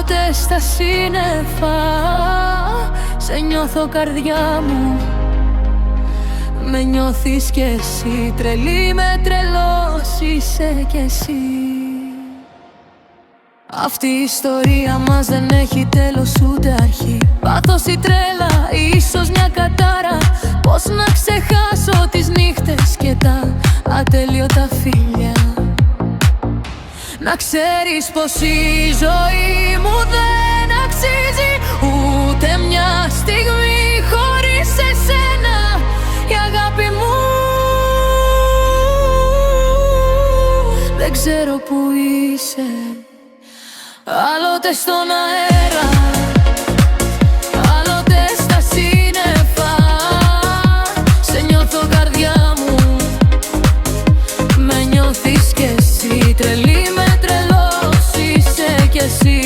Άλλοτε στα σύννεφα σε νιώθω καρδιά μου. Με νιώθεις κι εσύ, τρελή με τρελός είσαι κι εσύ. Αυτή η ιστορία μας δεν έχει τέλος ούτε αρχή. Πάθος ή τρέλα, ίσως μια κατάρα. Πώς να ξεχάσω τις νύχτες και τα ατέλειωτα φίλια. Να ξέρεις πως η ζωή μου δεν αξίζει ούτε μια στιγμή χωρίς εσένα, η αγάπη μου. Δεν ξέρω που είσαι, άλλοτε στον αέρα, άλλοτε στα σύννεφα. Σε νιώθω καρδιά μου, με νιώθεις κι εσύ, τρελή με τρελός είσαι κι εσύ.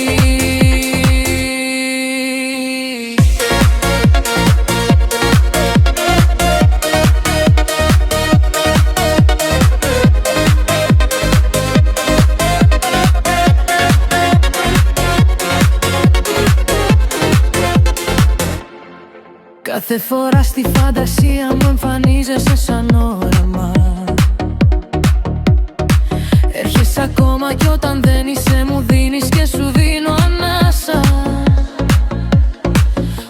Κάθε φορά στη φαντασία μου εμφανίζεσαι σαν όραμα. Έρχεσαι ακόμα κι όταν δεν είσαι, μου δίνεις και σου δίνω ανάσα.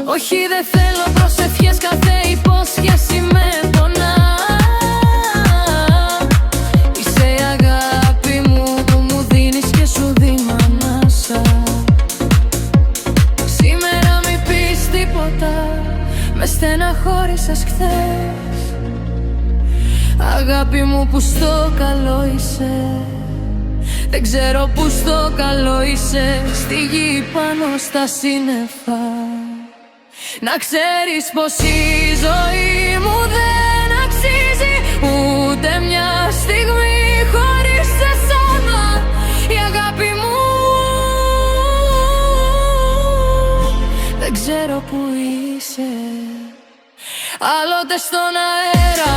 Όχι, δεν θέλω προσευχές, κάθε υπόσχεση με πονά. Είσαι η αγάπη μου που μου δίνεις και σου δίνω ανάσα. Σήμερα μη πεις τίποτα, με στεναχώρησες χθες. Αγάπη μου που στο καλό είσαι, δεν ξέρω που στο καλό είσαι. Στη γη πάνω στα σύννεφα. Να ξέρεις πως η ζωή μου δεν αξίζει ούτε μια στιγμή χωρίς εσένα, η αγάπη μου. Δεν ξέρω που είσαι, άλλοτε στον αέρα,